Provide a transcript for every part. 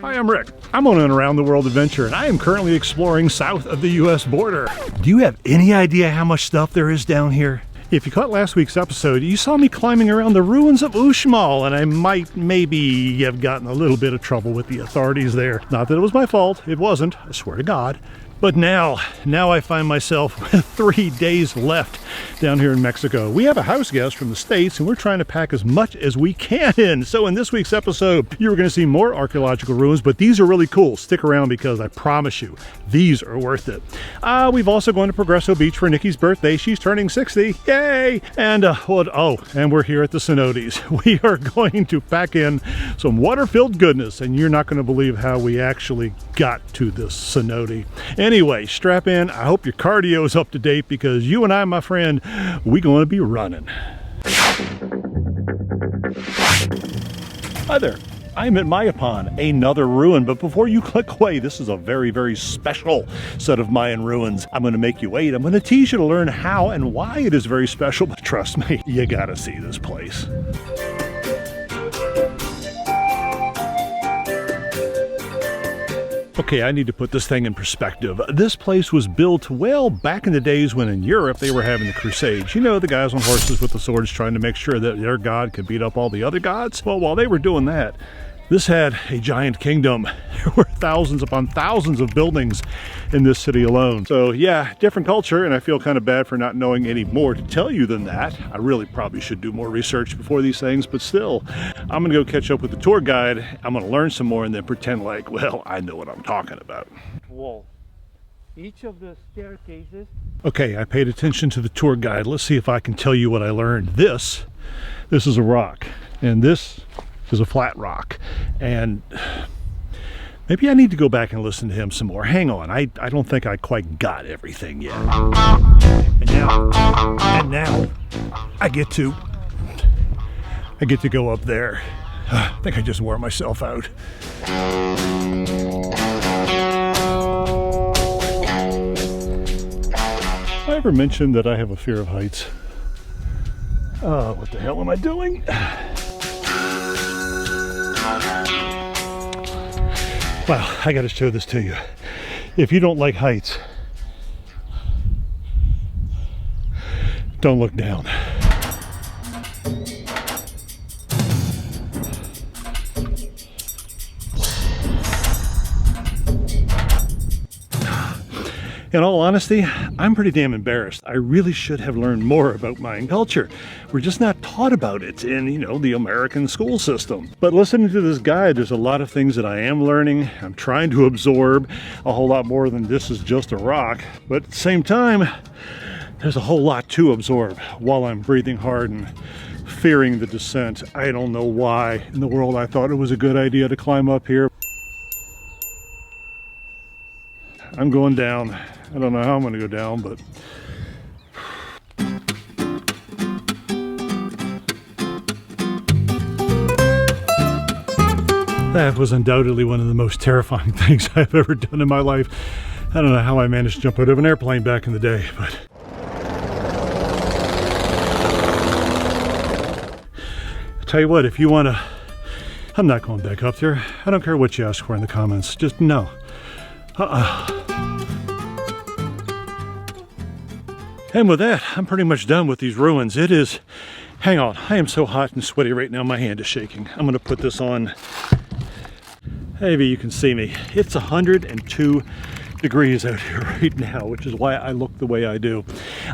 Hi, I'm Rick. I'm on an around the world adventure and I am currently exploring south of the US border. Do you have any idea how much stuff there is down here? If you caught last week's episode, you saw me climbing around the ruins of Uxmal, and I might maybe have gotten a little bit of trouble with the authorities there. Not that it was my fault, it wasn't, I swear to God. But now I find myself with 3 days left down here in Mexico. We have a house guest from the States and we're trying to pack as much as we can in. So in this week's episode, you're going to see more archaeological ruins, but these are really cool. Stick around because I promise you, these are worth it. We've also gone to Progreso Beach for Nikki's birthday. She's turning 60. Yay! And and we're here at the Cenotes. We are going to pack in some water-filled goodness, and you're not going to believe how we actually got to this cenote. Anyway, strap in. I hope your cardio is up to date because you and I, my friend, we're going to be running. Hi there. I'm at Mayapan, another ruin, but before you click away, this is a very, very special set of Mayan ruins. I'm going to make you wait. I'm going to teach you to learn how and why it is very special, but trust me, you got to see this place. Okay, I need to put this thing in perspective. This place was built, well, back in the days when in Europe they were having the Crusades. You know, the guys on horses with the swords trying to make sure that their god could beat up all the other gods? Well, while they were doing that, this had a giant kingdom. There were thousands upon thousands of buildings in this city alone. So yeah, different culture, and I feel kind of bad for not knowing any more to tell you than that. I really probably should do more research before these things, but still, I'm gonna go catch up with the tour guide. I'm gonna learn some more and then pretend like, well, I know what I'm talking about. Wall. Each of the staircases. Okay, I paid attention to the tour guide. Let's see if I can tell you what I learned. This is a rock, and this is a flat rock, and maybe I need to go back and listen to him some more. Hang on, I don't think I quite got everything yet. And now I get to go up there. I think I just wore myself out. Have I ever mentioned that I have a fear of heights? Oh, what the hell am I doing? Well, I gotta show this to you. If you don't like heights, don't look down. In all honesty, I'm pretty damn embarrassed. I really should have learned more about Mayan culture. We're just not taught about it in, the American school system. But listening to this guide, there's a lot of things that I am learning. I'm trying to absorb a whole lot more than this is just a rock. But at the same time, there's a whole lot to absorb while I'm breathing hard and fearing the descent. I don't know why in the world I thought it was a good idea to climb up here. I'm going down. I don't know how I'm going to go down, but that was undoubtedly one of the most terrifying things I've ever done in my life. I don't know how I managed to jump out of an airplane back in the day, but I'll tell you what, if you want to, I'm not going back up there. I don't care what you ask for in the comments, just no. And with that, I'm pretty much done with these ruins. It is, hang on, I am so hot and sweaty right now, my hand is shaking. I'm gonna put this on, maybe you can see me. It's 102 degrees out here right now, which is why I look the way I do.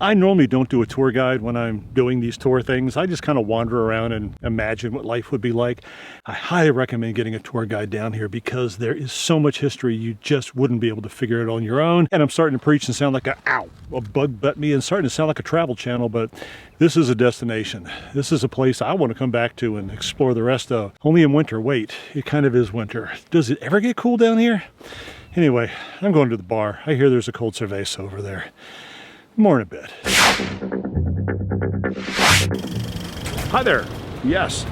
I normally don't do a tour guide when I'm doing these tour things. I just kind of wander around and imagine what life would be like. I highly recommend getting a tour guide down here because there is so much history you just wouldn't be able to figure it on your own. And I'm starting to preach and sound like a bug bit me and starting to sound like a travel channel, but this is a destination. This is a place I want to come back to and explore the rest of. Only in winter. Wait, it kind of is winter. Does it ever get cool down here? Anyway, I'm going to the bar. I hear there's a cold cerveza over there. More in a bit. Hi there. Yes,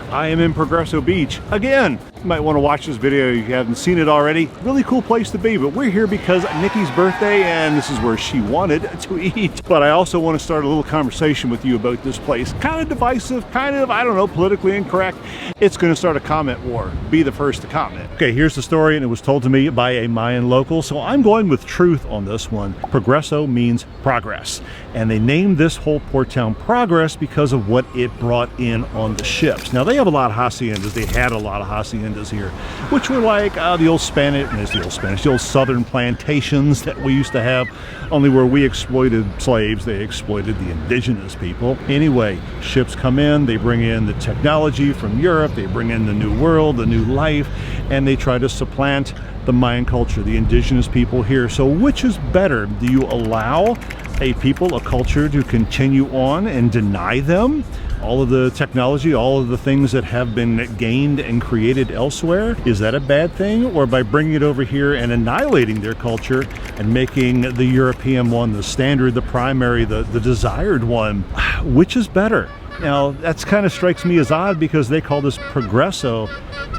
I am in Progreso Beach again. You might want to watch this video if you haven't seen it already. Really cool place to be, but we're here because Nikki's birthday and this is where she wanted to eat. But I also want to start a little conversation with you about this place. Kind of divisive, kind of, I don't know, politically incorrect. It's going to start a comment war. Be the first to comment. Okay, here's the story, and it was told to me by a Mayan local, so I'm going with truth on this one. Progreso means progress, and they named this whole port town Progress because of what it brought in on the ships. Now, they have a lot of haciendas. They had a lot of haciendas here, which were like the old southern plantations that we used to have, only where we exploited slaves, they exploited the indigenous people. Anyway, ships come in, they bring in the technology from Europe, they bring in the new world, the new life, and they try to supplant the Mayan culture, the indigenous people here. So which is better? Do you allow a people, a culture to continue on and deny them all of the technology, all of the things that have been gained and created elsewhere? Is that a bad thing? Or by bringing it over here and annihilating their culture and making the European one the standard, the primary, the desired one? Which is better? Now, that's kind of strikes me as odd because they call this Progreso.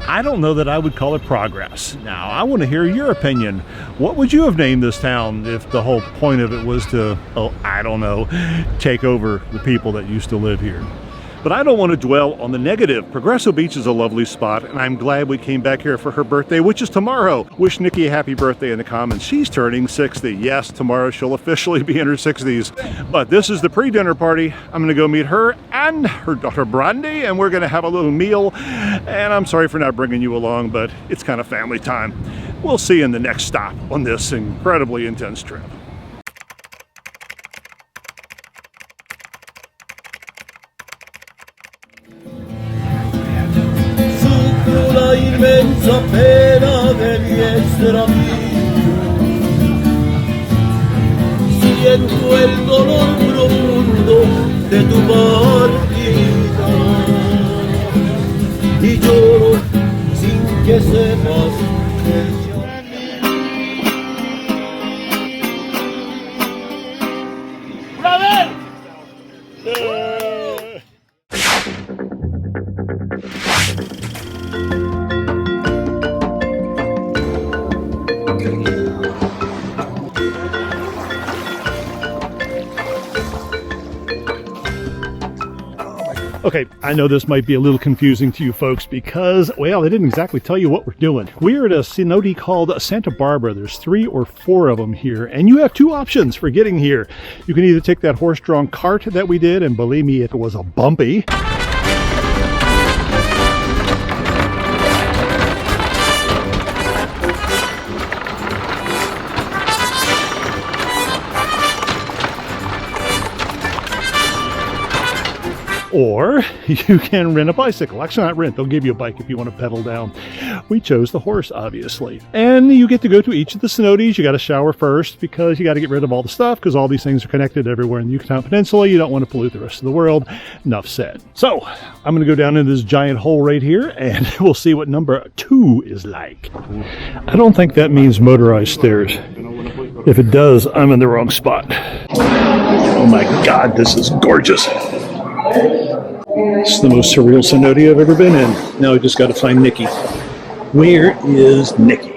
I don't know that I would call it Progress. Now, I want to hear your opinion. What would you have named this town if the whole point of it was to, oh, I don't know, take over the people that used to live here? But I don't want to dwell on the negative. Progreso Beach is a lovely spot, and I'm glad we came back here for her birthday, which is tomorrow. Wish Nikki a happy birthday in the comments. She's turning 60. Yes, tomorrow she'll officially be in her 60s. But this is the pre-dinner party. I'm going to go meet her and her daughter Brandy, and we're going to have a little meal. And I'm sorry for not bringing you along, but it's kind of family time. We'll see you in the next stop on this incredibly intense trip. La inmensa pena de mi extravío, siento el dolor profundo de tu partida y lloro sin que sepas que Okay, I know this might be a little confusing to you folks because, well, they didn't exactly tell you what we're doing. We're at a cenote called Santa Barbara. There's 3 or 4 of them here, and you have 2 options for getting here. You can either take that horse-drawn cart that we did, and believe me, it was a bumpy. Or you can rent a bicycle. Actually, not rent. They'll give you a bike if you want to pedal down. We chose the horse, obviously. And you get to go to each of the cenotes. You got to shower first because you got to get rid of all the stuff because all these things are connected everywhere in the Yucatan Peninsula. You don't want to pollute the rest of the world. Enough said. So I'm going to go down into this giant hole right here and we'll see what number 2 is like. I don't think that means motorized stairs. If it does, I'm in the wrong spot. Oh my God, this is gorgeous. It's the most surreal cenote I've ever been in. Now I just got to find Nikki. Where is Nikki?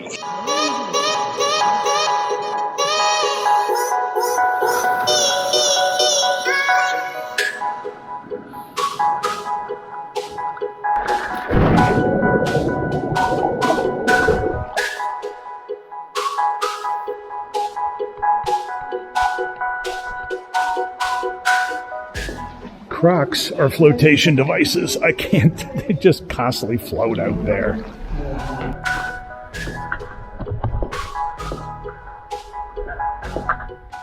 Crocs are flotation devices. I can't, they just constantly float out there.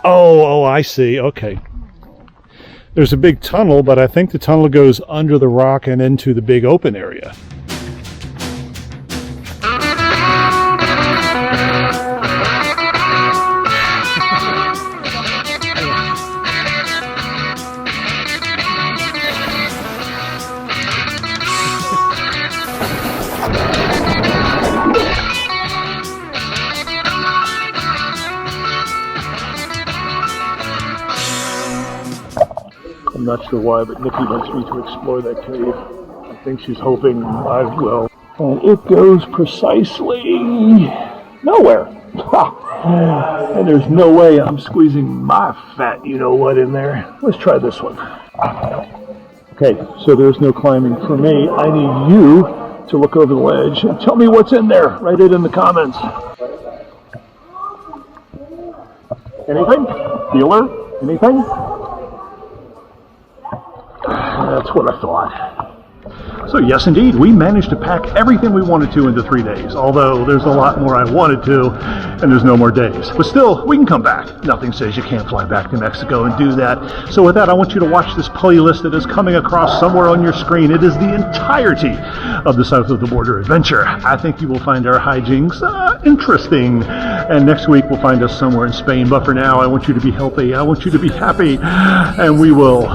Oh, I see. Okay. There's a big tunnel, but I think the tunnel goes under the rock and into the big open area. I'm not sure why, but Nikki wants me to explore that cave. I think she's hoping I will. And it goes precisely nowhere. And there's no way I'm squeezing my fat you-know-what in there. Let's try this one. Okay, so there's no climbing for me. I need you to look over the ledge and tell me what's in there. Write it in the comments. Anything? Feeler? Anything? That's what I thought. So yes, indeed, we managed to pack everything we wanted to into 3 days, although there's a lot more I wanted to, and there's no more days. But still, we can come back. Nothing says you can't fly back to Mexico and do that. So with that, I want you to watch this playlist that is coming across somewhere on your screen. It is the entirety of the South of the Border adventure. I think you will find our hijinks interesting, and next week we'll find us somewhere in Spain. But for now, I want you to be healthy, I want you to be happy, and we will